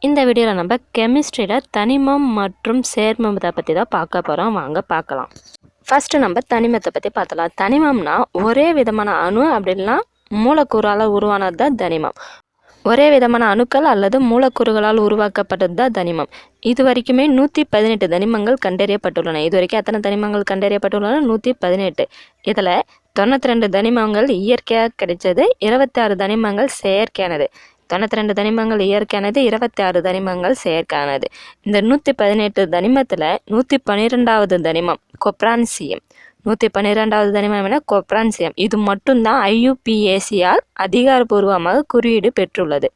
இந்த வீடியோவில் நம்ம கெமிஸ்ட்ரியில் தனிமம் மற்றும் சேர்மத்தை பற்றி தான் பார்க்க போகிறோம். வாங்க பார்க்கலாம். ஃபஸ்ட்டு நம்ம தனிமத்தை பற்றி பார்த்தலாம். தனிமம்னா ஒரே விதமான அணு அப்படின்னா மூலக்கூறால் உருவானது தான் தனிமம். ஒரே விதமான அணுக்கள் அல்லது மூலக்கூறுகளால் உருவாக்கப்பட்டது தான் தனிமம். இது வரைக்குமே 118 தனிமங்கள் கண்டறியப்பட்டுள்ளன. இது வரைக்கும் எத்தனை தனிமங்கள் கண்டறியப்பட்டுள்ளன? 118. இதில் 92 தனிமங்கள் இயற்கையாக கிடைச்சது, 26 தனிமங்கள் செயற்கையானது. 92 தனிமங்கள் இயற்கையானது, 26 தனிமங்கள் செயற்கையானது. இந்த 118 தனிமத்தில் 112வது தனிமம் கொப்ரான்சியம். 112வது தனிமம் என்ன? கொப்ரான்சியம். இது மட்டும்தான் IUPACயால் அதிகாரப்பூர்வமாக குறியீடு பெற்றுள்ளது.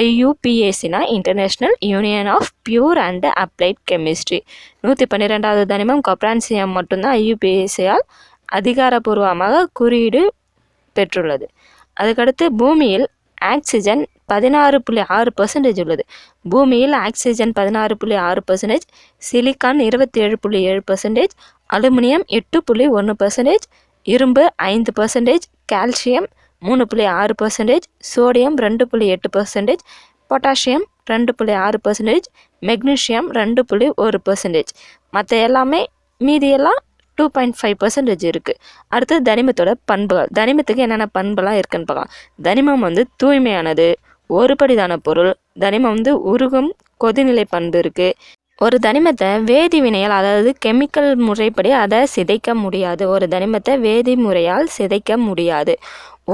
IUPACனா international union of pure and applied chemistry. 112வது தனிமம் கொப்ரான்சியம் மட்டும்தான் IUPACயால் அதிகாரப்பூர்வமாக குறியீடு பெற்றுள்ளது. அதுக்கடுத்து பூமியில் ஆக்சிஜன் 16.6% உள்ளது. பூமியில் ஆக்சிஜன் 16.6%, சிலிக்கான் 27.7%, அலுமினியம் 8.1%, இரும்பு 5%, கால்சியம் 3.6%, சோடியம் 2.8%, பொட்டாசியம் 2.6%, மெக்னீசியம் 2.1%. மற்ற எல்லாமே மீதியெல்லாம் 2.5% இருக்குது. அடுத்து தனிமத்தோட பண்புகள். தனிமத்துக்கு என்னென்ன பண்புலாம் இருக்குன்னு பார்க்கலாம். தனிமம் தூய்மையானது, ஒருபடிதான பொருள். தனிமம் உருகும் கொதிநிலை பண்பு இருக்குது. ஒரு தனிமத்தை வேதி வினையால், அதாவது கெமிக்கல் முறைப்படி அதை சிதைக்க முடியாது. ஒரு தனிமத்தை வேதி முறையால் சிதைக்க முடியாது.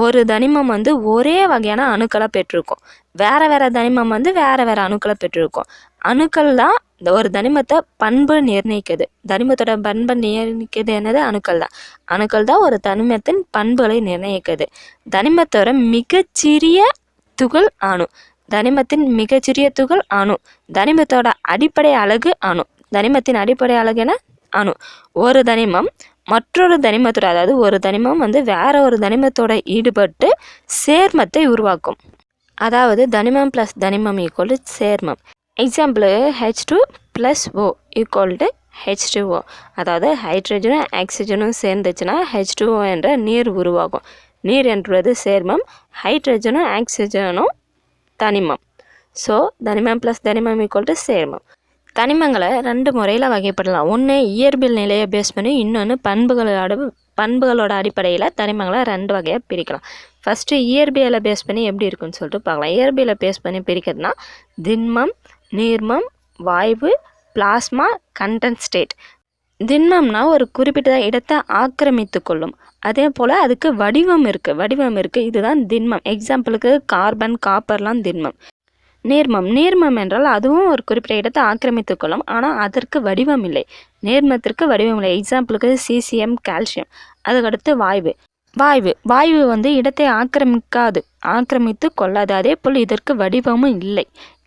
ஒரு தனிமம் ஒரே வகையான அணுக்களை பெற்றிருக்கும். வேறு வேறு தனிமம் வேறு வேறு அணுக்களை பெற்றிருக்கும். அணுக்கள் தான் ஒரு தனிமத்தை பண்பு நிர்ணயிக்குது. தனிமத்தோட பண்பை நிர்ணயிக்கிறது என்னது? அணுக்கள் தான். அணுக்கள் தான் ஒரு தனிமத்தின் பண்புகளை நிர்ணயிக்குது. தனிமத்தோட மிகச்சிறிய துகள் அணு. தனிமத்தின் மிகச்சிறிய துகள் அணு. தனிமத்தோட அடிப்படை அலகு அணு. தனிமத்தின் அடிப்படை அலகு என்ன? அணு. ஒரு தனிமம் மற்றொரு தனிமத்தோட, அதாவது ஒரு தனிமம் வேற ஒரு தனிமத்தோட ஈடுபட்டு சேர்மத்தை உருவாக்கும். அதாவது தனிமம் ப்ளஸ் தனிமம் ஈக்குவல் டு சேர்மம். Example H2 + O equal to H2O. அதாவது ஹைட்ரஜனும் ஆக்சிஜனும் சேர்ந்துச்சுன்னா H2O என்ற நீர் உருவாகும். நீர் என்பது சேர்மம், ஹைட்ரஜனும் ஆக்சிஜனும் தனிமம். ஸோ தனிமம் ப்ளஸ் தனிமம் ஈக்குவல் டு சேர்மம். தனிமங்களை 2 முறையில் வகைப்படலாம். ஒன்று இயற்பியல் நிலையை பேஸ் பண்ணி, இன்னொன்று பண்புகளோட அடிப்படையில் தனிமங்களை 2 வகையாக பிரிக்கலாம். ஃபஸ்ட்டு இயற்பியலை பேஸ் பண்ணி எப்படி இருக்குன்னு சொல்லிட்டு பார்க்கலாம். இயற்பியலை பேஸ் பண்ணி பிரிக்கிறதுனா திண்மம், நீர்மம், வாயு, பிளாஸ்மா, கண்டென்சேட். திண்மம்னா ஒரு குறிப்பிட்ட இடத்தை ஆக்கிரமித்து கொள்ளும். அதே போல் அதுக்கு வடிவம் இருக்குது. இதுதான் திண்மம். எக்ஸாம்பிளுக்கு கார்பன், காப்பர்லாம் திண்மம். நீர்மம் என்றால் அதுவும் ஒரு குறிப்பிட்ட இடத்தை ஆக்கிரமித்து கொள்ளும், ஆனால் அதற்கு வடிவம் இல்லை. நீர்மத்திற்கு வடிவம் இல்லை. எக்ஸாம்பிளுக்கு சிசிஎம், கால்சியம். அதுக்கடுத்து வாயு இடத்தை ஆக்கிரமித்து கொள்ளாது. அதே போல் இதற்கு வடிவமும் இல்லை.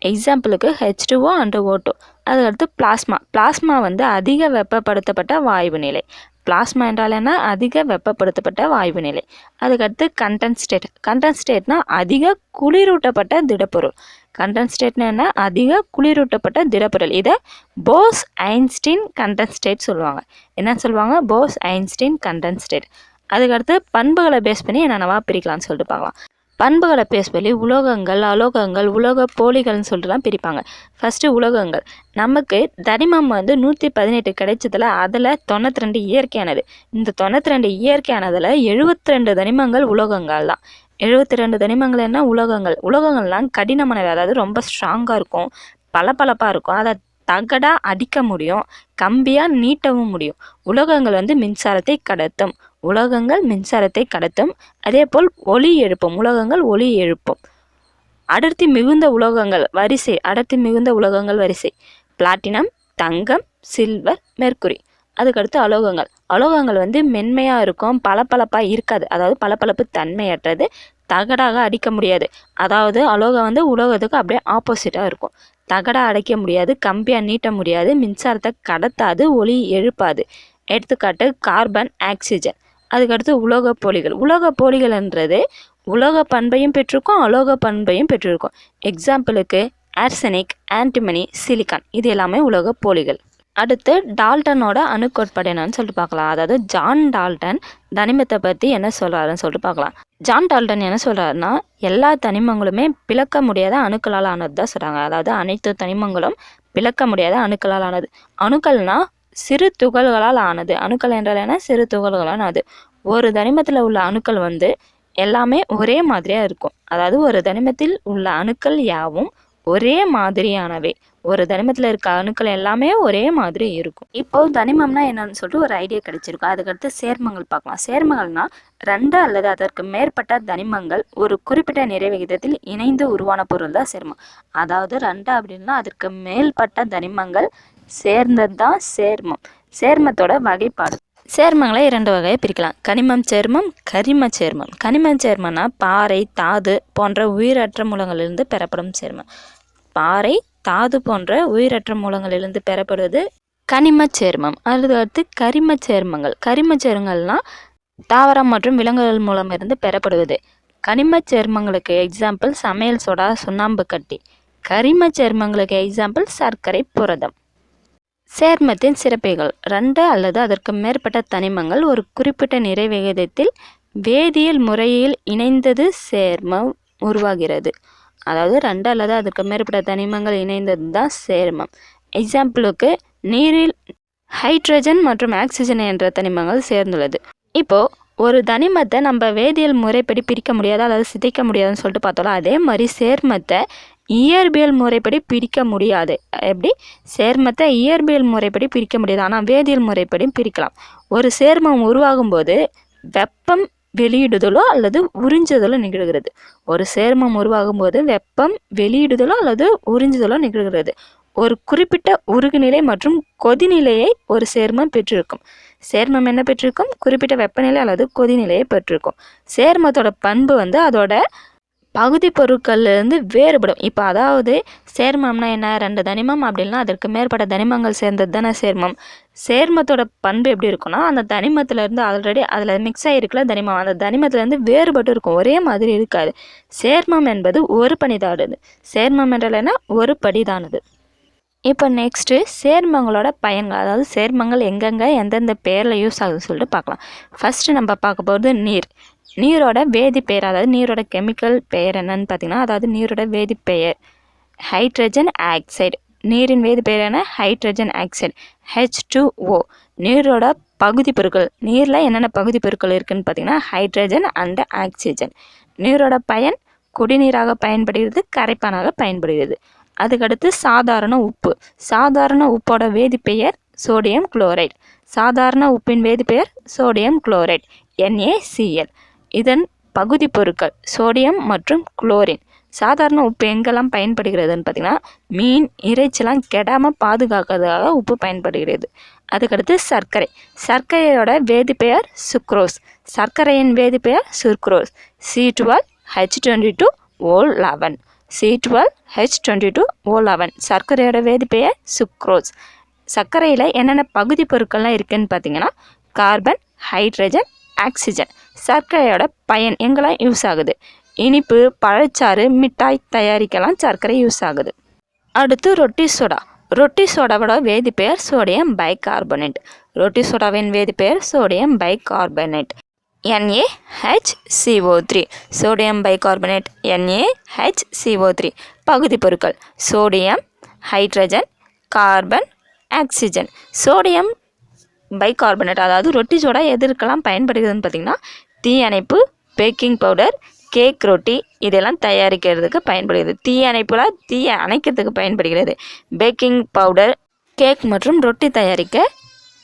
எக்ஸாம்பிளுக்கு H2O அண்ட் O2. அதுக்கடுத்து பிளாஸ்மா அதிக வெப்பப்படுத்தப்பட்ட வாயு நிலை. பிளாஸ்மா என்றால் என்ன? அதிக வெப்பப்படுத்தப்பட்ட வாயு நிலை. அதுக்கடுத்து கண்டென்சேட்னா அதிக குளிரூட்டப்பட்ட திடப்பொருள். கண்டென்சேட்னா என்ன? அதிக குளிரூட்டப்பட்ட திடப்பொருள். இதை போஸ்-ஐன்ஸ்டீன் கண்டென்சேட் சொல்லுவாங்க. என்ன சொல்லுவாங்க? போஸ்-ஐன்ஸ்டீன் கண்டென்சேட். அதுக்கடுத்து பண்புகளை பேஸ் பண்ணி என்னென்னவா பிரிக்கலாம்னு சொல்லிட்டு பார்க்கலாம். பண்புகளை பேஸ் பண்ணி உலோகங்கள், அலோகங்கள், உலோக போலிகள்னு சொல்லிட்டுலாம் பிரிப்பாங்க. ஃபஸ்ட்டு உலோகங்கள். நமக்கு தனிமம் 118 கிடைச்சதில் அதில் 92 இயற்கையானது. இந்த 92 இயற்கையானதில் 72 தனிமங்கள் உலோகங்கள் தான். 72 தனிமங்கள் என்ன? உலோகங்கள்லாம் கடினமானவை, அதாவது ரொம்ப ஸ்ட்ராங்காக இருக்கும், பளபளப்பாக இருக்கும். அதை தகடாக அடிக்க முடியும், கம்பியாக நீட்டவும் முடியும். உலோகங்கள் மின்சாரத்தை கடத்தும். அதே போல் ஒளி எழுப்பும். உலோகங்கள் ஒளி எழுப்பும். அடர்த்தி மிகுந்த உலோகங்கள் வரிசை பிளாட்டினம், தங்கம், சில்வர், மெர்க்குரி. அதுக்கடுத்து அலோகங்கள் மென்மையாக இருக்கும், பளபளப்பாக இருக்காது. அதாவது பளபளப்பு தன்மையற்றது, தகடாக அடிக்க முடியாது. அதாவது அலோகம் உலோகத்துக்கு அப்படியே ஆப்போசிட்டாக இருக்கும். தகடாக அடைக்க முடியாது, கம்பியாக நீட்ட முடியாது, மின்சாரத்தை கடத்தாது, ஒளி எழுப்பாது. எடுத்துக்காட்டு கார்பன், ஆக்சிஜன். அதுக்கடுத்து உலோக போலிகள்ன்றது உலோக பண்பையும் பெற்றிருக்கும், அலோக பண்பையும் பெற்றிருக்கும். எக்ஸாம்பிளுக்கு ஆர்சனிக், ஆன்டிமனி, சிலிக்கான். இது எல்லாமே உலோக போலிகள். அடுத்து டால்டனோட அணுக்கோட்பாடு என்னன்னு சொல்லிட்டு பார்க்கலாம். அதாவது ஜான் டால்டன் தனிமத்தை பற்றி என்ன சொல்கிறாருன்னு சொல்லிட்டு பார்க்கலாம். ஜான் டால்டன் என்ன சொல்கிறாருன்னா, எல்லா தனிமங்களுமே பிளக்க முடியாத அணுக்களால் ஆனது தான் சொல்கிறாங்க. அதாவது அனைத்து தனிமங்களும் பிளக்க முடியாத அணுக்களால் ஆனது. அணுக்கள்னா சிறு துகள்களால் ஆனது. அணுக்கள் என்றால் என்ன? சிறு துகள்களால் ஆனது. ஒரு தனிமத்தில் உள்ள அணுக்கள் எல்லாமே ஒரே மாதிரியாக இருக்கும். அதாவது ஒரு தனிமத்தில் உள்ள அணுக்கள் யாவும் ஒரே மாதிரியானவை. ஒரு தனிமத்தில் இருக்க அணுக்கள் எல்லாமே ஒரே மாதிரி இருக்கும். இப்போ தனிமம்னா என்னன்னு சொல்லிட்டு ஒரு ஐடியா கிடைச்சிருக்கும். அதுக்கடுத்து சேர்மங்கள் பார்க்கலாம். சேர்மங்கள்னா 2 அல்லது அதற்கு மேற்பட்ட தனிமங்கள் ஒரு குறிப்பிட்ட நிறை விகிதத்தில் இணைந்து உருவான பொருள் தான் சேர்மம். அதாவது 2 அப்படின்னா அதற்கு மேற்பட்ட தனிமங்கள் சேர்ந்தது தான் சேர்மம். சேர்மத்தோட வகைப்பாடு. சேர்மங்களை 2 வகையை பிரிக்கலாம். கனிமம் சேர்மம், கரிம சேர்மம். கனிம சேர்மம்னா பாறை, தாது போன்ற உயிரற்ற மூலங்களிலிருந்து பெறப்படும் சேர்மம். பாறை, தாது போன்ற உயிரற்ற மூலங்களிலிருந்து பெறப்படுவது கனிம சேர்மம். அடுத்து கரிம சேர்மங்கள். கரிம சேர்மங்கள்னா தாவரம் மற்றும் விலங்குகள் மூலம் இருந்து பெறப்படுவது. கனிம சேர்மங்களுக்கு எக்ஸாம்பிள் சமையல் சோடா, சுண்ணாம்பு கட்டி. கரிம சேர்மங்களுக்கு எக்ஸாம்பிள் சர்க்கரை, புரதம். சேர்மத்தின் சிறப்பிகள். 2 அல்லது அதற்கு மேற்பட்ட தனிமங்கள் ஒரு குறிப்பிட்ட நிறை விகிதத்தில் வேதியியல் முறையில் இணைந்தது சேர்மம் உருவாகிறது. அதாவது 2 அல்லது அதற்கு மேற்பட்ட தனிமங்கள் இணைந்தது தான் சேர்மம். எக்ஸாம்பிளுக்கு நீரில் ஹைட்ரஜன் மற்றும் ஆக்சிஜன் என்ற தனிமங்கள் சேர்ந்துள்ளது. இப்போது ஒரு தனிமத்தை நம்ம வேதியியல் முறைப்படி பிரிக்க முடியாது, அதாவது சிதைக்க முடியாதுன்னு சொல்லிட்டு பார்த்தோம்ல, அதே மாதிரி சேர்மத்தை இயற்பியல் முறைப்படி பிரிக்க முடியாது. எப்படி? சேர்மத்தை இயற்பியல் முறைப்படி பிரிக்க முடியாது, ஆனால் வேதியியல் முறைப்படி பிரிக்கலாம். ஒரு சேர்மம் உருவாகும் போது வெப்பம் வெளியிடுதலோ அல்லது உறிஞ்சுதலோ நிகழ்கிறது. ஒரு சேர்மம் உருவாகும் போது வெப்பம் வெளியிடுதலோ அல்லது உறிஞ்சுதலோ நிகழ்கிறது. ஒரு குறிப்பிட்ட உருகுநிலை மற்றும் கொதிநிலையை ஒரு சேர்மம் பெற்றிருக்கும். சேர்மம் என்ன பெற்றிருக்கும்? குறிப்பிட்ட வெப்பநிலை அல்லது கொதிநிலையை பெற்றிருக்கும். சேர்மத்தோட பண்பு அதோட பகுதி பொருட்கள்லேருந்து வேறுபடும். இப்போ அதாவது சேர்மம்னா என்ன? 2 தனிமம் அப்படின்னா அதற்கு மேற்பட்ட தனிமங்கள் சேர்ந்தது தானே சேர்மம். சேர்மத்தோட பண்பு எப்படி இருக்குன்னா, அந்த தனிமத்திலேருந்து ஆல்ரெடி அதில் மிக்ஸ் ஆகிருக்கல தனிமம், அந்த தனிமத்திலேருந்து வேறுபட்டு இருக்கும், ஒரே மாதிரி இருக்காது. சேர்மம் என்பது ஒரு பணிதானது. சேர்மம் என்றால் என்ன? ஒரு படிதானது. இப்போ நெக்ஸ்ட்டு சேர்மங்களோட பயன்கள், அதாவது சேர்மங்கள் எங்கெங்கே எந்தெந்த பேரில் யூஸ் ஆகுதுன்னு சொல்லிட்டு பார்க்கலாம். ஃபஸ்ட்டு நம்ம பார்க்க போகிறது நீர். நீரோட வேதிப்பெயர், அதாவது நீரோட கெமிக்கல் பெயர் என்னன்னு பார்த்தீங்கன்னா, அதாவது நீரோட வேதிப்பெயர் ஹைட்ரஜன் ஆக்சைடு. நீரின் வேதிப்பெயர் என்ன? Hydrogen oxide, H2O. நீரோட பகுதி பொருட்கள், நீரில் என்னென்ன பகுதி பொருட்கள் இருக்குதுன்னு பார்த்தீங்கன்னா ஹைட்ரஜன் அண்ட் ஆக்சிஜன். நீரோட பயன் குடிநீராக பயன்படுகிறது, கரைப்பானாக பயன்படுகிறது. அதுக்கடுத்து சாதாரண உப்பு. சாதாரண உப்போட வேதிப்பெயர் சோடியம் குளோரைடு. சாதாரண உப்பின் வேதிப்பெயர் சோடியம் குளோரைடு, NaCl. இதன் பகுதி பொருட்கள் சோடியம் மற்றும் குளோரின். சாதாரண உப்பு எங்கெல்லாம் பயன்படுகிறதுன்னு பார்த்தீங்கன்னா, மீன், இறைச்சிலாம் கெடாமல் பாதுகாக்கிறதுக்காக உப்பு பயன்படுகிறது. அதுக்கடுத்து சர்க்கரை. சர்க்கரையோட வேதிப்பெயர் சுக்ரோஸ். சர்க்கரையின் வேதிப்பெயர் சுக்ரோஸ், C12H22O11. C12H22O11. சர்க்கரையோட வேதிப்பெயர் சுக்ரோஸ். சர்க்கரையில் என்னென்ன பகுதி பொருட்கள்லாம் இருக்குதுன்னு பார்த்தீங்கன்னா கார்பன், ஹைட்ரஜன், ஆக்சிஜன். சர்க்கரையோட பயன் எங்கெல்லாம் யூஸ் ஆகுது? இனிப்பு, பழச்சாறு, மிட்டாய் தயாரிக்கலாம் சர்க்கரை யூஸ் ஆகுது. அடுத்து ரொட்டி சோடா. ரொட்டி சோடாவோட வேதிப்பெயர் சோடியம் பைகார்பனேட். ரொட்டி சோடாவின் வேதிப்பெயர் sodium bicarbonate, NaHCO3. Sodium bicarbonate, NaHCO3. பகுதி பொருட்கள் sodium, hydrogen, carbon, oxygen. Sodium bicarbonate அதாவது ரொட்டி சோடா எதற்கெல்லாம் பயன்படுகிறதுன்னு பார்த்தீங்கன்னா, தீ அணைப்பு, பேக்கிங் பவுடர், கேக், ரொட்டி இதெல்லாம் தயாரிக்கிறதுக்கு பயன்படுகிறது. தீ அணைப்புலாம் தீயை அணைக்கிறதுக்கு பயன்படுகிறது. பேக்கிங் பவுடர், கேக் மற்றும் ரொட்டி தயாரிக்க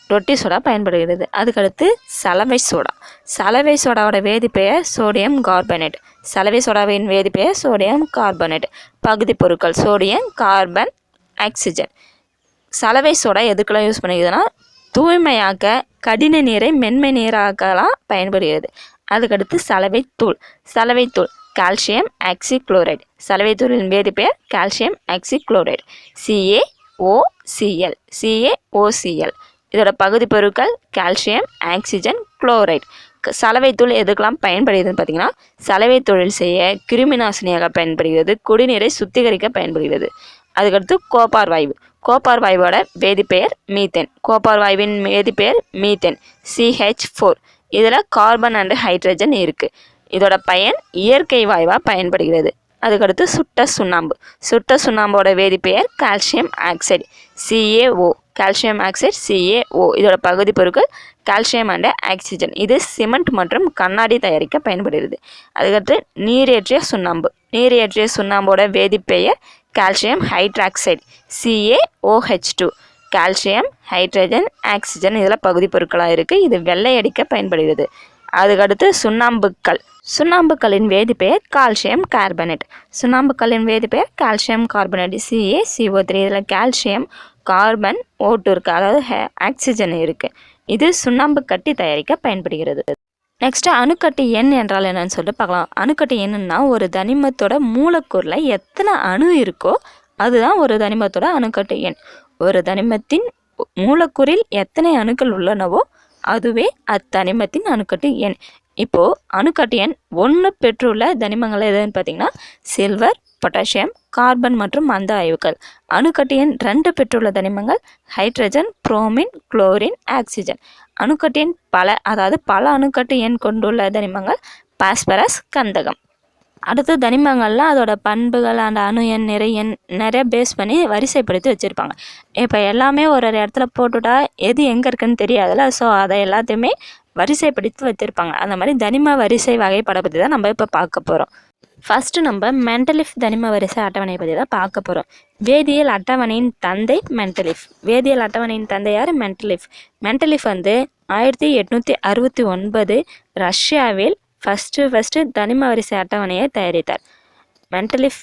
ரொட்டி சோடா பயன்படுகிறது. அதுக்கடுத்து சலவை சோடா. சலவை சோடாவோட வேதிப்பெயர் சோடியம் கார்பனேட். சலவை சோடாவின் வேதிப்பெயர் சோடியம் கார்பனேட். பகுதி பொருட்கள் சோடியம், கார்பன், ஆக்சிஜன். சலவை சோடா எதுக்கெல்லாம் யூஸ் பண்ணிக்குதுன்னா, தூய்மையாக்க, கடின நீரை மென்மை நீராக்கலாம் பயன்படுகிறது. அதுக்கடுத்து சலவை தூள். சலவை தூள் கால்சியம் ஆக்சிக்ளோரைடு. சலவை தூளின் வேதிப்பெயர் கால்சியம் ஆக்சிக்ளோரைடு, CaOCl. CaOCl. இதோட பகுதி பொருட்கள் கால்சியம், ஆக்சிஜன், குளோரைடு. சலவை தூள் எதுக்கெல்லாம் பயன்படுகிறதுன்னு பார்த்தீங்கன்னா, சலவை தொழில் செய்ய, கிருமி நாசினியாக பயன்படுகிறது, குடிநீரை சுத்திகரிக்க பயன்படுகிறது. அதுக்கடுத்து கோப்பார் வாயு. கோப்பார் வாயுவோட வேதிப்பெயர் மீத்தேன். கோப்பார் வாயுவின் வேதிப்பெயர் மீத்தேன், CH4. இதில் கார்பன் அண்டு ஹைட்ரஜன் இருக்குது. இதோட பயன் இயற்கை வாயுவாக பயன்படுகிறது. அதுக்கடுத்து சுட்ட சுண்ணாம்பு. சுட்ட சுண்ணாம்போட வேதிப்பெயர் calcium oxide, CaO. Calcium oxide, CaO. இதோட பகுதி பொருட்கள் கால்சியம் அண்டு ஆக்சிஜன். இது சிமெண்ட் மற்றும் கண்ணாடி தயாரிக்க பயன்படுகிறது. அதுக்கடுத்து நீரேற்றிய சுண்ணாம்பு. நீரேற்றிய சுண்ணாம்போட வேதிப்பெயர் calcium hydroxide, CaOH2. Calcium, hydrogen, oxygen இதில் பகுதி பொருட்களாக இருக்குது. இது வெள்ளை அடிக்க பயன்படுகிறது. அதுக்கடுத்து சுண்ணாம்புக்கல். சுண்ணாம்புக்கல்லின் வேதிப்பெயர் கால்சியம் கார்பனேட். சுண்ணாம்புக்கல்லின் வேதிப்பெயர் கால்சியம் கார்பனேட், CaCO3. இதில் கால்சியம், கார்பன், O2 இருக்குது, அதாவது ஆக்சிஜன் இருக்குது. இது சுண்ணாம்பு கட்டி தயாரிக்க பயன்படுகிறது. நெக்ஸ்ட்டு அணுக்கட்டு எண் என்றால் என்னன்னு சொல்லிட்டு பார்க்கலாம். அணுக்கட்டு எண்ணுன்னா ஒரு தனிமத்தோட மூலக்கூறில் எத்தனை அணு இருக்கோ அதுதான் ஒரு தனிமத்தோட அணுக்கட்டு எண். ஒரு தனிமத்தின் மூலக்கூறில் எத்தனை அணுக்கள் உள்ளனவோ அதுவே அத்தனிமத்தின் அணுக்கட்டு எண். இப்போது அணுக்கட்டு எண் 1 பெற்றுள்ள தனிமங்கள் எதுன்னு பார்த்தீங்கன்னா சில்வர், பொட்டாசியம், கார்பன் மற்றும் மந்த வாயுக்கள். அணுக்கட்டு எண் 2 பெற்றுள்ள தனிமங்கள் ஹைட்ரஜன், புரோமின், குளோரின், ஆக்சிஜன். அணுக்கட்டு எண் பல அணுக்கட்டு எண் கொண்டுள்ள தனிமங்கள் பாஸ்பரஸ், கந்தகம். அடுத்து தனிமங்கள்லாம் அதோட பண்புகள் அந்த அணு எண், நிறை எண் நிறைய பேஸ் பண்ணி வரிசைப்படுத்தி வச்சுருப்பாங்க. இப்போ எல்லாமே ஒரு இடத்துல போட்டுட்டா எது எங்கே இருக்குன்னு தெரியாதுல்ல. ஸோ அதை எல்லாத்தையுமே வரிசைப்படுத்தி வச்சுருப்பாங்க. அந்த மாதிரி தனிம வரிசை வகைப்பட பற்றி தான் நம்ம இப்போ பார்க்க போகிறோம். ஃபஸ்ட்டு நம்ம மெண்டலிஃப் தனிம வரிசை அட்டவணை பற்றி தான் பார்க்க போகிறோம். வேதியியல் அட்டவணையின் தந்தை மெண்டலிஃப். வேதியியல் அட்டவணையின் தந்தை யார்? மெண்டலிஃப். மெண்டலிஃப் வந்து 1869 ரஷ்யாவில் ஃபஸ்ட்டு தனிம வரிசை அட்டவணையை தயாரித்தார். மெண்டலிஃப்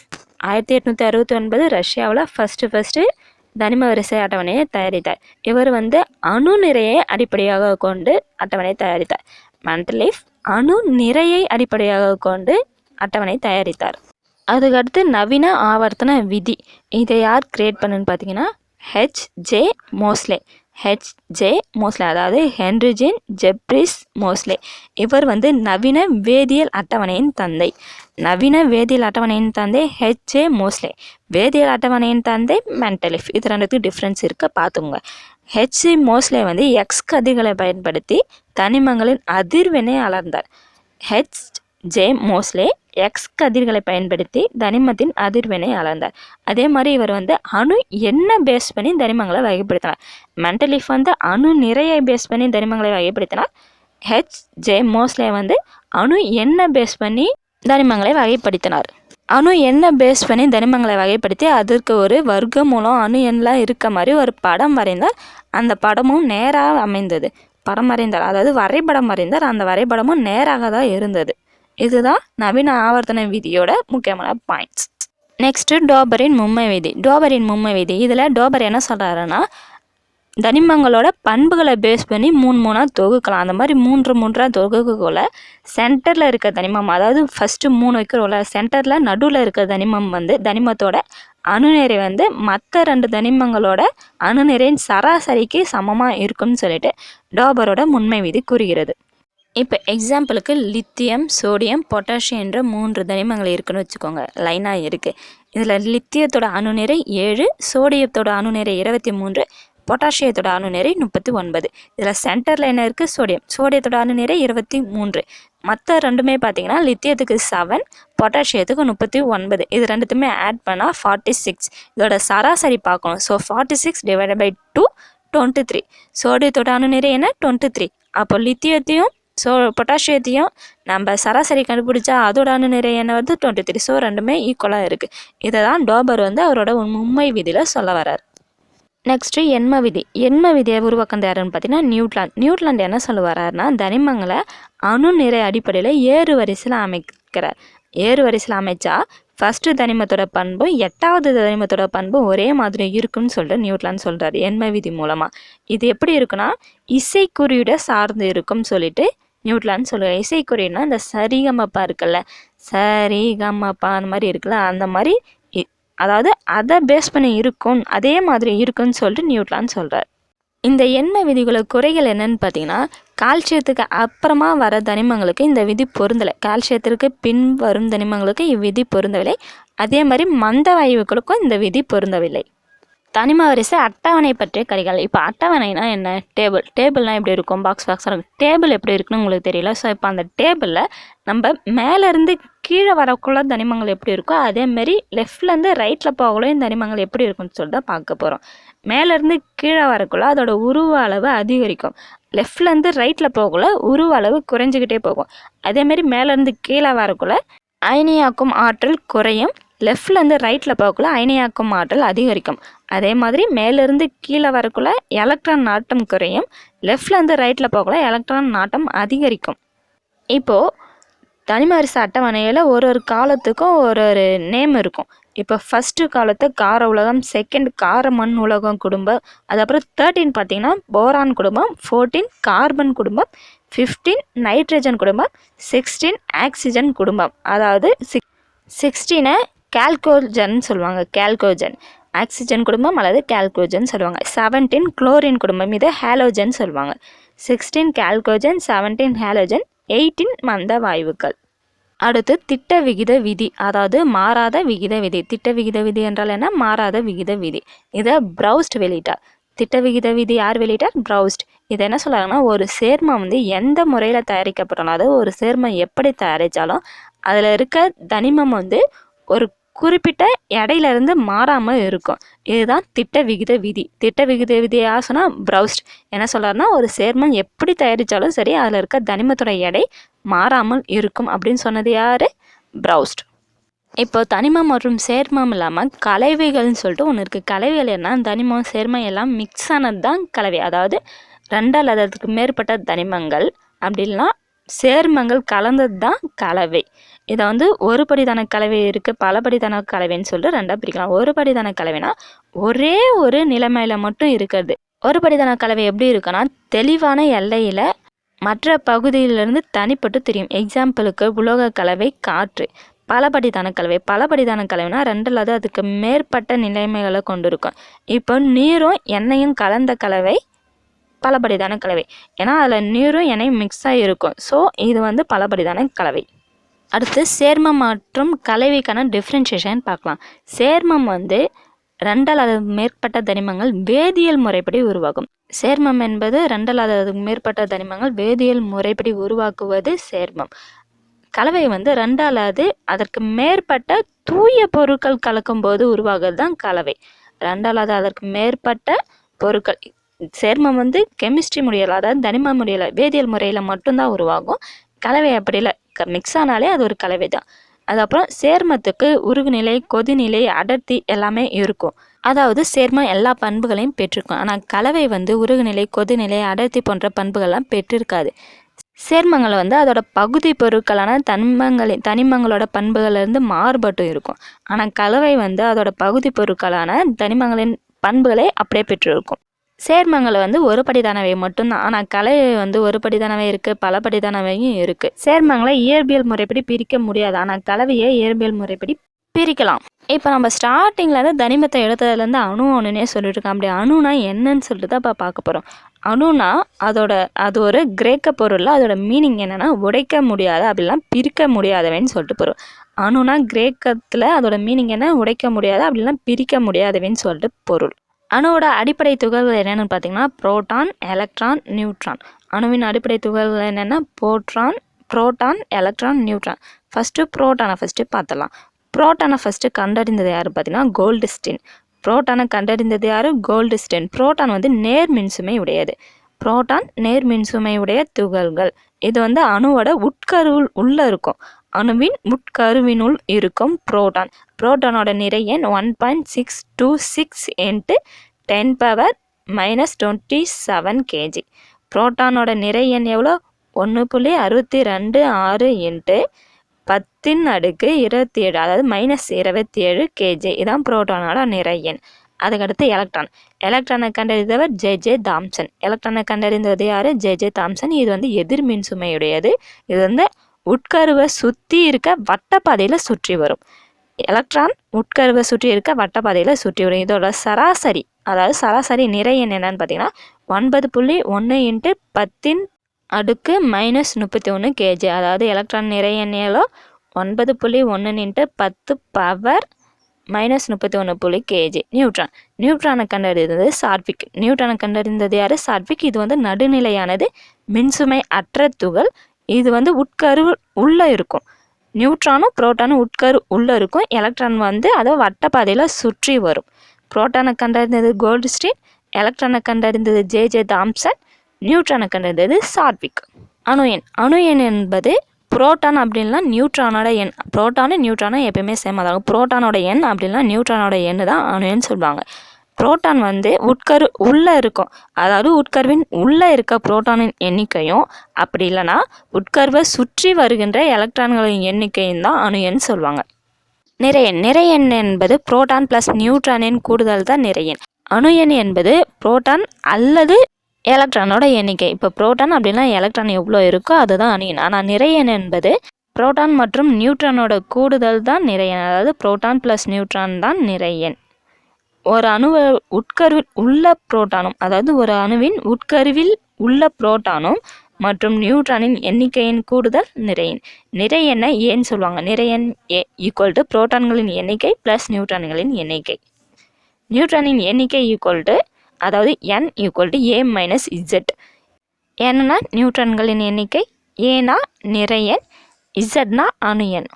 1869 ரஷ்யாவில் ஃபஸ்ட்டு தனிம வரிசை அட்டவணையை தயாரித்தார். இவர் வந்து அணு நிறையை அடிப்படையாக கொண்டு அட்டவணை தயாரித்தார். மெண்டலிஃப் அணு நிறையை அடிப்படையாக கொண்டு அட்டவணை தயாரித்தார். அதுக்கடுத்து நவீன ஆவர்த்தன விதி. இதை யார் கிரியேட் பண்ணுன்னு பார்த்தீங்கன்னா H.J. மோஸ்லே. அதாவது ஹென்ரி ஜெப்ரிஸ் மோஸ்லே. இவர் வந்து நவீன வேதியியல் அட்டவணையின் தந்தை. நவீன வேதியியல் அட்டவணையின் தந்தை H.J. மோஸ்லே. வேதியியல் அட்டவணையின் தந்தை மெண்டலிஃப். இது ரெண்டுத்துக்கு டிஃப்ரென்ஸ் இருக்க பார்த்துங்க. H.J. மோஸ்லே வந்து எக்ஸ் கதிர்களை பயன்படுத்தி தனிமங்களின் அதிர்வெண்ணை அளந்தார். H.J. மோஸ்லே எக்ஸ் கதிர்களை பயன்படுத்தி தனிமத்தின் அதிர்வெண்ணை அளந்தார். அதே மாதிரி இவர் வந்து அணு எண்ணை பேஸ் பண்ணி தனிமங்களை வகைப்படுத்தினார். மெண்டலிஃப் வந்து அணு நிறையை பேஸ் பண்ணி தனிமங்களை வகைப்படுத்தினார். H.J. மோஸ்லே வந்து அணு எண்ணை பேஸ் பண்ணி தனிமங்களை வகைப்படுத்தினார். அணு எண்ணை பேஸ் பண்ணி தனிமங்களை வகைப்படுத்தி அதற்கு ஒரு வர்க்க மூலம் அணு எண்ணெலாம் இருக்க மாதிரி ஒரு படம் வரைந்தார். அந்த படமும் நேராக அமைந்தது. படம் வரைந்தார், அதாவது வரைபடம் வரைந்தார். அந்த வரைபடமும் நேராக தான் இருந்தது. இதுதான் நவீன ஆவர்த்தன விதியோட முக்கியமான பாயிண்ட்ஸ். நெக்ஸ்ட்டு டோபரின் மும்மை விதி. டோபரின் மும்மை விதி. இதில் டோபர் என்ன சொல்கிறாருன்னா தனிமங்களோட பண்புகளை பேஸ் பண்ணி 3 தொகுக்கலாம். அந்த மாதிரி 3 தொகுக்குள்ள சென்டரில் இருக்க தனிமம், அதாவது ஃபஸ்ட்டு 3 வைக்கிறோம்ல, சென்டரில் நடுவில் இருக்க தனிமம் வந்து தனிமத்தோட அணுநிறை வந்து மற்ற 2 தனிமங்களோட அணுநிறையின் சராசரிக்கு சமமாக இருக்குன்னு சொல்லிட்டு டோபரோட முன்மை விதி கூறுகிறது. இப்போ எக்ஸாம்பிளுக்கு லித்தியம், சோடியம், பொட்டாசியம் என்ற 3 தனிமங்கள் இருக்குன்னு வச்சுக்கோங்க. லைனாக இருக்குது. இதில் லித்தியத்தோட அணுநிறை 7, சோடியத்தோட அணுநிறை 23, பொட்டாசியத்தோட அணுநிறை 39. இதில் சென்டரில் என்ன இருக்குது? சோடியத்தோட அணுநிறை 23. மற்ற ரெண்டுமே பார்த்தீங்கன்னா லித்தியத்துக்கு 7, பொட்டாசியத்துக்கு 39. இது ரெண்டுத்துமே ஆட் பண்ணால் 46. இதோட சராசரி பார்க்கணும். ஸோ 46 / 2 23. சோடியத்தோட அணுநிறை என்ன? 23. அப்போ லித்தியத்தையும் பொட்டாசியத்தையும் நம்ம சராசரி கண்டுபிடிச்சா அதோட அணுநிறை என்ன வருது? 23. ஸோ ரெண்டுமே ஈக்குவலாக இருக்குது. இதை தான் டோபர் வந்து அவரோட மும்மை விதியில் சொல்ல வர்றார். நெக்ஸ்ட்டு எண்ம விதி. எண்ம விதியை உருவாக்கம் யாருன்னு பார்த்தீங்கன்னா நியூட்லாண்ட் என்ன சொல்ல வர்றாருன்னா தனிமங்களை அணுநிறை அடிப்படையில் ஏறு வரிசையில் அமைக்கிறார். ஏறு வரிசையில் அமைச்சா ஃபஸ்ட்டு தனிமத்தோட பண்பும் 8வது தனிமத்தோட பண்பும் ஒரே மாதிரி இருக்குன்னு சொல்லிட்டு நியூட்லாண்ட் சொல்கிறார் எண்ம விதி மூலமாக. இது எப்படி இருக்குன்னா இசைக்குறியோட சார்ந்து இருக்குன்னு சொல்லிட்டு நியூட்லாண்ட் சொல்கிறார். இசைக்குறின்னா இந்த சரிகமப்பா இருக்குல்ல, சரிகமப்பா அந்த மாதிரி இருக்குல்ல, அந்த மாதிரி அதாவது அதை பேஸ் பண்ணி இருக்கும், அதே மாதிரி இருக்குன்னு சொல்லிட்டு நியூட்லாண்ட் சொல்கிறார். இந்த எண்ம விதிகளை குறைகள் என்னன்னு பார்த்தீங்கன்னா கால்சியத்துக்கு அப்புறமா வர தனிமங்களுக்கு இந்த விதி பொருந்தலை. கால்சியத்திற்கு பின் வரும் தனிமங்களுக்கு இவ்விதி பொருந்தவில்லை. அதே மாதிரி மந்த வாயுக்களுக்கும் இந்த விதி பொருந்தவில்லை. தனிம வரிசை அட்டவணை பற்றிய கரிகள். இப்போ அட்டவணைனா என்ன? டேபிள்னால் எப்படி இருக்கும்? பாக்ஸாக இருக்கும். டேபிள் எப்படி இருக்குன்னு உங்களுக்கு தெரியல. ஸோ இப்போ அந்த டேபிளில் நம்ம மேலேருந்து கீழே வரக்குள்ள தனிமங்கள் எப்படி இருக்கோ அதேமாரி லெஃப்ட்லேருந்து ரைட்டில் போகக்குள்ள தனிமங்கள் எப்படி இருக்குன்னு சொல்லிட்டு பார்க்க போகிறோம். மேலேருந்து கீழே வரக்குள்ள அதோட உருவ அளவு அதிகரிக்கும். லெஃப்ட்லேருந்து ரைட்டில் போகக்குள்ள உருவ அளவு குறைஞ்சிக்கிட்டே போகும். அதேமாரி மேலேருந்து கீழே வரக்குள்ள அயனியாக்கும் ஆற்றல் குறையும். லெஃப்ட்லேருந்து ரைட்டில் போகக்குள்ள அயனியாக்கும் ஆற்றல் அதிகரிக்கும். அதே மாதிரி மேலேருந்து கீழே வரக்குள்ள எலக்ட்ரான் நாட்டம் குறையும். லெஃப்ட்லேருந்து ரைட்டில் போகக்குள்ள எலக்ட்ரான் நாட்டம் அதிகரிக்கும். இப்போது தனிம வரிசை அட்டவணையில் ஒரு காலத்துக்கும் ஒரு நேம் இருக்கும். இப்போ ஃபஸ்ட்டு காலத்தை கார உலகம், செகண்ட் கார மண் உலகம் குடும்பம், அதுக்கப்புறம் 13 பார்த்திங்கன்னா போரான் குடும்பம், 14 கார்பன் குடும்பம், 15 நைட்ரஜன் குடும்பம், 16 ஆக்சிஜன் குடும்பம். அதாவது 16 கால்கோஜன் சொல்லுவாங்க. கால்கோஜன் ஆக்சிஜன் குடும்பம் அல்லது கால்கோஜன் சொல்லுவாங்க. 17 குளோரின் குடும்பம், இது ஹாலோஜன் சொல்லுவாங்க. 16 கால்கோஜன், 17 ஹாலோஜன், 18 மந்த வாயுக்கள். அடுத்து திட்ட விகித விதி, அதாவது மாறாத விகித விதி. திட்ட விகித விதி என்றால் என்ன? மாறாத விகித விதி. இதை ப்ரௌஸ்ட் வெளியிட்டார். திட்ட விகித விதி யார் வெளியிட்டார்? ப்ரௌஸ்ட். இதை என்ன சொல்கிறாங்கன்னா, ஒரு சேர்மம் எந்த முறையில் தயாரிக்கப்பட்டாலும், அதாவது ஒரு சேர்மம் எப்படி தயாரித்தாலும் அதில் இருக்க தனிமம் ஒரு குறிப்பிட்ட எடையிலிருந்து மாறாமல் இருக்கும். இதுதான் திட்ட விகித விதி. திட்ட விகித விதி யார் சொன்னால்? ப்ரௌஸ்ட். என்ன சொல்கிறாருன்னா, ஒரு சேர்மம் எப்படி தயாரித்தாலும் சரி அதில் இருக்க தனிமத்தோட எடை மாறாமல் இருக்கும் அப்படின்னு சொன்னது யார்? ப்ரௌஸ்ட். இப்போ தனிமம் மற்றும் சேர்மம் இல்லாமல் கலவைகள்னு சொல்லிட்டு ஒன்று இருக்குது. கலவைகள் என்ன? தனிமம் சேர்மம் எல்லாம் மிக்ஸ் ஆனது தான் கலவை. அதாவது 2 அல்லது அதுக்கு மேற்பட்ட தனிமங்கள் அப்படி இல்லைனா சேர்மங்கள் கலந்தது தான் கலவை. இதை ஒரு படிதான கலவை இருக்குது, பலபடிதான கலவைன்னு சொல்லிட்டு 2ஆக பிரிக்கலாம். ஒரு படிதான கலவைனா ஒரே ஒரு நிலைமையில் மட்டும் இருக்கிறது. ஒரு படிதான கலவை எப்படி இருக்குன்னா, தெளிவான எல்லையில் மற்ற பகுதியிலிருந்து தனிப்பட்டு தெரியும். எக்ஸாம்பிளுக்கு உலோக கலவை, காற்று. பலபடிதான கலவைனா 2 அல்லது அதுக்கு மேற்பட்ட நிலைமைகளை கொண்டு இருக்கும். இப்போ நீரும் எண்ணெயும் கலந்த கலவை பலபடிதான கலவை. ஏன்னா அதில் நீரும் எண்ணெயும் மிக்ஸ் ஆகி இருக்கும். ஸோ இது பலபடிதான கலவை. அடுத்து சேர்மம் மற்றும் கலவைக்கான டிஃப்ரென்ஷியேஷன் பார்க்கலாம். சேர்மம் 2 அல்லது மேற்பட்ட தனிமங்கள் வேதியியல் முறைப்படி உருவாகும். சேர்மம் என்பது 2 அல்லது மேற்பட்ட தனிமங்கள் வேதியியல் முறைப்படி உருவாக்குவது சேர்மம். கலவை 2 அல்லது அதற்கு மேற்பட்ட தூய பொருட்கள் கலக்கும் போது உருவாகிறது தான் கலவை. 2 அல்லது அதற்கு மேற்பட்ட பொருட்கள். சேர்மம் கெமிஸ்ட்ரி முறையில், அதாவது தனிம முறையில், வேதியியல் முறையில் மட்டும்தான் உருவாகும். கலவை அப்படி இல்லை, மிக்ஸ் ஆனாலே அது ஒரு கலவை தான். அதுக்கப்புறம் சேர்மத்துக்கு உருகுநிலை, கொதிநிலை, அடர்த்தி எல்லாமே இருக்கும். அதாவது சேர்மம் எல்லா பண்புகளையும் பெற்றிருக்கும். ஆனால் கலவை உருகுநிலை, கொதிநிலை, அடர்த்தி போன்ற பண்புகள்லாம் பெற்றிருக்காது. சேர்மங்கள் அதோட பகுதி பொருட்களான தனிமங்களோட பண்புகளிலிருந்து மாறுபட்டு இருக்கும். ஆனால் கலவை அதோட பகுதி பொருட்களான தனிமங்களின் பண்புகளை அப்படியே பெற்றிருக்கும். சேர்மங்கள் ஒரு படிதானவை மட்டும்தான். ஆனால் கலவை ஒரு படிதானவை இருக்குது, பல படிதானவையும் இருக்குது. சேர்மங்களை இயற்பியல் முறைப்படி பிரிக்க முடியாது. ஆனால் கலவையை இயற்பியல் முறைப்படி பிரிக்கலாம். இப்போ நம்ம ஸ்டார்டிங்கில் தனிமத்தை எடுத்ததுலேருந்து அணுன்னே சொல்லிட்டு இருக்கோம். அப்படி அணுனா என்னன்னு சொல்லிட்டு தான் இப்போ பார்க்க போகிறோம். அணுனா அது ஒரு கிரேக்க பொருளில் அதோட மீனிங் என்னென்னா உடைக்க முடியாத, அப்படிலாம் பிரிக்க முடியாதவைன்னு சொல்லிட்டு பொருள். அணுனா கிரேக்கத்தில் அதோட மீனிங் என்ன? உடைக்க முடியாத, அப்படிலாம் பிரிக்க முடியாதவைன்னு சொல்லிட்டு பொருள். அணுவோட அடிப்படை துகள்கள் என்னென்னு பார்த்தீங்கன்னா புரோட்டான், எலக்ட்ரான், நியூட்ரான். அணுவின் அடிப்படை துகள்கள் என்னென்னா புரோட்டான், எலக்ட்ரான், நியூட்ரான். ஃபஸ்ட்டு புரோட்டானை பார்த்துடலாம். புரோட்டானை கண்டறிந்தது யார் பார்த்தீங்கன்னா கோல்டுஸ்டின். புரோட்டானை கண்டறிந்தது யார்? கோல்டுஸ்டின். புரோட்டான் நேர் மின்சுமை உடையது. புரோட்டான் நேர் மின்சுமை உடைய துகள்கள். இது அணுவோட உட்கருவுள் உள்ளே இருக்கும். அணுவின் உட்கருவினுள் இருக்கும் புரோட்டான். புரோட்டானோட நிறை எண் 1.626 × 10⁻⁻27 kg. புரோட்டானோட நிறை எண் எவ்வளோ? 1.626 × 10⁻27, அதாவது -27 kg. இதான் புரோட்டானோட நிறை எண். அதுக்கடுத்து எலக்ட்ரானை கண்டறிந்தவர் ஜே தாம்சன். எலக்ட்ரானை கண்டறிந்தது யார்? J Thomson. இது எதிர் மின்சுமையுடையது. இது உட்கருவை சுற்றி இருக்க வட்டப்பாதையில் சுற்றி வரும். எலக்ட்ரான் உட்கருவை சுற்றி இருக்க வட்டப்பாதையில் சுற்றி வரும். இதோட சராசரி, அதாவது சராசரி நிறை எண் என்னன்னு பார்த்தீங்கன்னா 9.1 × 10⁻−31 kg. அதாவது எலக்ட்ரான் நிறை எண் எவ்வளோ? 9.1 × -31 kg. நியூட்ரான். நியூட்ரானை கண்டறிந்தது சாட்விக். நியூட்ரானை கண்டறிந்தது யார்? சாட்விக். இது வந்து நடுநிலையானது, மின்சுமை அற்ற துகள். இது வந்து உட்கரு உள்ளே இருக்கும். நியூட்ரானும் புரோட்டானும் உட்கரு உள்ளே இருக்கும். எலக்ட்ரான் வந்து அதை வட்டப்பாதையில் சுற்றி வரும். புரோட்டானை கண்டறிந்தது கோல்ட்ஸ்டீன், எலக்ட்ரானை கண்டறிந்தது ஜே தாம்சன், நியூட்ரானை கண்டறிந்தது சாட்விக். அணு எண். அணு எண் என்பது புரோட்டான் அப்படின்னா நியூட்ரானோட எண். புரோட்டானும் நியூட்ரானும் எப்பயுமே சேம் அதாகும். புரோட்டானோட எண் அப்படின்னா நியூட்ரானோட எண் தான் அணு எண் சொல்லுவாங்க. புரோட்டான் வந்து உட்கரு உள்ளே இருக்கும். அதாவது உட்கருவின் உள்ளே இருக்க புரோட்டானின் எண்ணிக்கையும், அப்படி இல்லைன்னா உட்கருவை சுற்றி வருகின்ற எலக்ட்ரான்களின் எண்ணிக்கையும் தான் அணு எண் சொல்லுவாங்க. நிறையன். நிறையன் என்பது புரோட்டான் ப்ளஸ் நியூட்ரானின் கூடுதல் தான் நிறையன். அணு எண் என்பது புரோட்டான் அல்லது எலக்ட்ரானோட எண்ணிக்கை. இப்போ புரோட்டான் அப்படின்னா எலக்ட்ரான் எவ்வளோ இருக்கோ அதுதான் அணு எண். ஆனால் நிறையன் என்பது புரோட்டான் மற்றும் நியூட்ரானோட கூடுதல் தான் நிறையன். அதாவது புரோட்டான் ப்ளஸ் நியூட்ரான் தான் நிறையன். ஒரு அணுவை உட்கருவில் உள்ள புரோட்டானும், அதாவது ஒரு அணுவின் உட்கருவில் உள்ள புரோட்டானும் மற்றும் நியூட்ரானின் எண்ணிக்கையின் கூடுதல் நிறையன். நிறையனை ஏன்னு சொல்லுவாங்க? நிறையன் ஈக்குவல் டு புரோட்டான்களின் எண்ணிக்கை ப்ளஸ் நியூட்ரான்களின் எண்ணிக்கை. நியூட்ரானின் எண்ணிக்கை ஈக்குவல் டு, அதாவது n equal to a minus Z. ஏன்னா நியூட்ரான்களின் எண்ணிக்கை, ஏனா நிறையன், இசட்னா அணு எண்.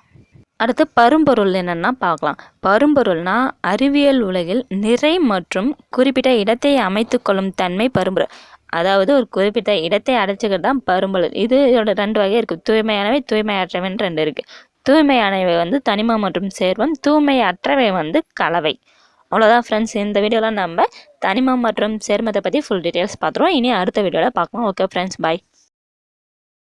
அடுத்து பரும்பொருள் என்னென்னா பார்க்கலாம். பரும்பொருள்னா அறிவியல் உலகில் நிறை மற்றும் குறிப்பிட்ட இடத்தை அமைத்து கொள்ளும் தன்மை பரும்பொருள். அதாவது ஒரு குறிப்பிட்ட இடத்தை அடைச்சிக்கிட்டு தான் பரும்பொருள். இதோட 2 வகை இருக்குது. தூய்மையானவை, தூய்மையற்றவைன்னு 2 இருக்குது. தூய்மையானவை வந்து தனிமம் மற்றும் சேர்மம், தூய்மையற்றவை வந்து கலவை. அவ்வளோதான் ஃப்ரெண்ட்ஸ். இந்த வீடியோவில் நம்ம தனிமம் மற்றும் சேர்மத்தை பற்றி ஃபுல் டீட்டெயில்ஸ் பார்த்துருவோம். இனி அடுத்த வீடியோவில் பார்க்கலாம். ஓகே ஃப்ரெண்ட்ஸ், பாய்.